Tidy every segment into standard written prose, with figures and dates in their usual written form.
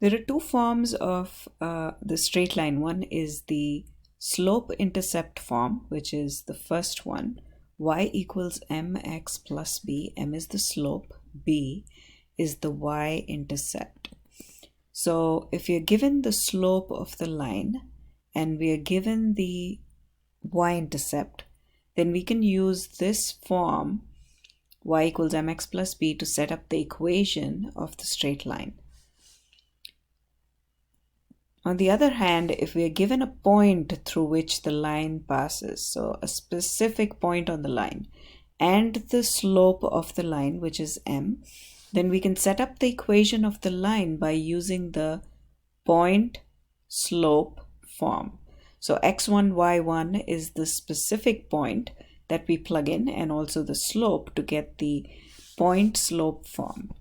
There are two forms of the straight line. One is the slope-intercept form, which is the first one. Y equals mx plus b. M is the slope, b is the y-intercept. So if you're given the slope of the line and we are given the y-intercept, then we can use this form, y equals mx plus b, to set up the equation of the straight line. On the other hand, if we are given a point through which the line passes, so a specific point on the line, and the slope of the line, which is m, then we can set up the equation of the line by using the point-slope form. So x1, y1 is the specific point that we plug in, and also the slope to get the point-slope form.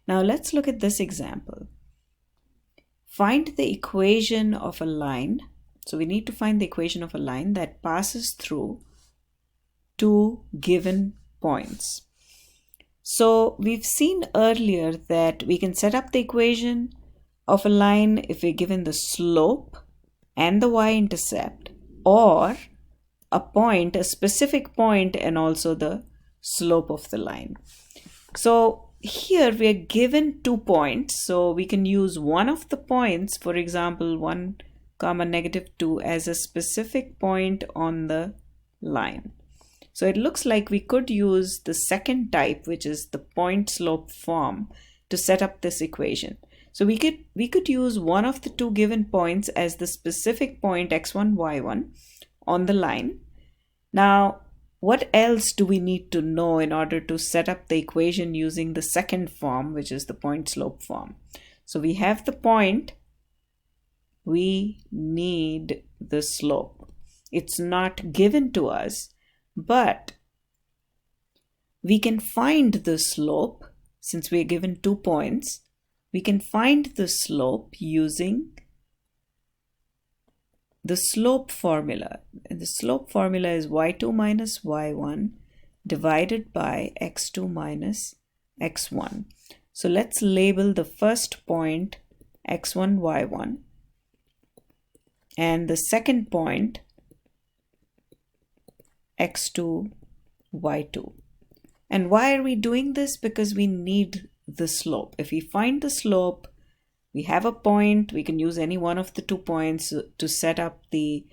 Now let's look at this example. Find the equation of a line. So we need to find the equation of a line that passes through two given points. So we've seen earlier that we can set up the equation of a line if we're given the slope and the y-intercept, or a point, a specific point, and also the slope of the line. So here we are given 2 points, so we can use one of the points, for example 1, -2, as a specific point on the line. So it looks like we could use the second type, which is the point-slope form, to set up this equation. So we could use one of the two given points as the specific point x1, y1 on the line. Now, what else do we need to know in order to set up the equation using the second form, which is the point-slope form? So we have the point, we need the slope. It's not given to us, but we can find the slope. Since we are given 2 points, we can find the slope using the slope formula. And the slope formula is y2 minus y1 divided by x2 minus x1. So let's label the first point x1, y1 and the second point x2, y2. And why are we doing this? Because we need the slope. If we find the slope, we have a point, we can use any one of the 2 points to set up the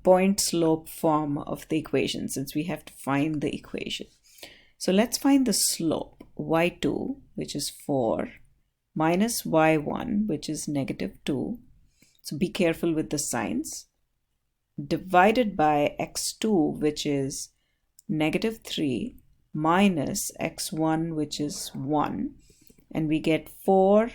point-slope form of the equation, since we have to find the equation. So let's find the slope, y2, which is 4, minus y1, which is -2. So be careful with the signs. Divided by x2, which is -3, minus x1, which is 1. And we get 4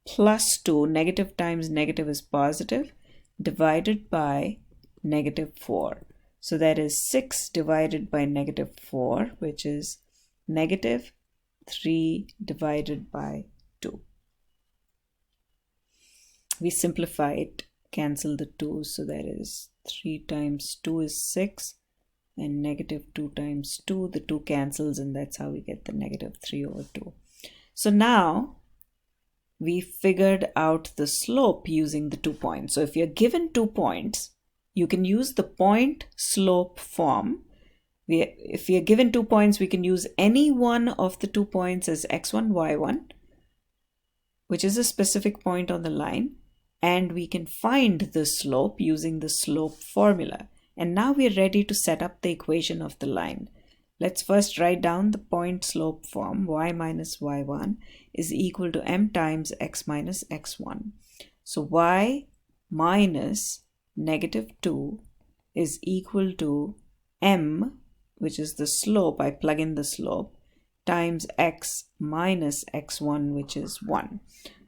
plus 2, negative times negative is positive, divided by -4. So that is 6 divided by -4, which is -3 divided by 2. We simplify it, cancel the 2, so that is 3 times 2 is 6, and -2 times 2, the 2 cancels, and that's how we get the -3 over 2. So now we figured out the slope using the 2 points. So if you're given 2 points, you can use the point-slope form. If you're given 2 points, we can use any one of the 2 points as x1, y1, which is a specific point on the line, and we can find the slope using the slope formula. And now we're ready to set up the equation of the line. Let's first write down the point-slope form. Y minus y1 is equal to m times x minus x1. So y minus -2 is equal to m, which is the slope, I plug in the slope, times x minus x1, which is 1.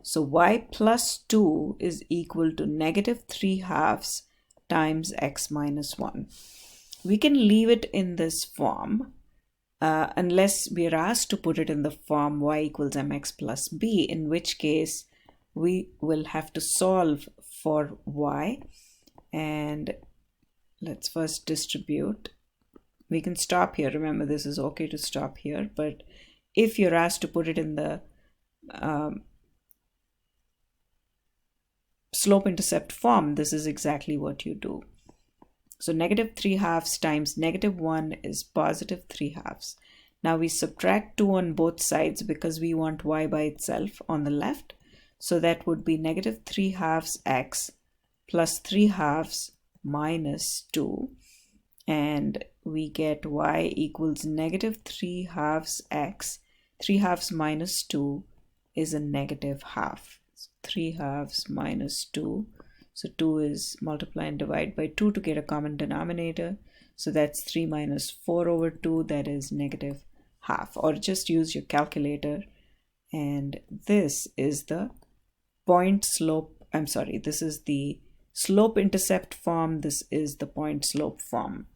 So y plus 2 is equal to -3/2 times x minus 1. We can leave it in this form unless we are asked to put it in the form y equals mx plus b, in which case we will have to solve for y. And let's first distribute. We can stop here. Remember, this is okay to stop here, but if you're asked to put it in the slope-intercept form, this is exactly what you do. So negative 3/2 times negative 1 is positive 3/2. Now we subtract 2 on both sides because we want y by itself on the left. So that would be negative 3/2 x plus 3/2 minus 2. And we get y equals negative 3/2 x. 3/2 minus 2 is a negative half. So 3/2 minus 2. So 2 is multiply and divide by 2 to get a common denominator. So that's 3 minus 4 over 2, that is negative half. Or just use your calculator. And this is the this is the slope-intercept form. This is the point-slope form.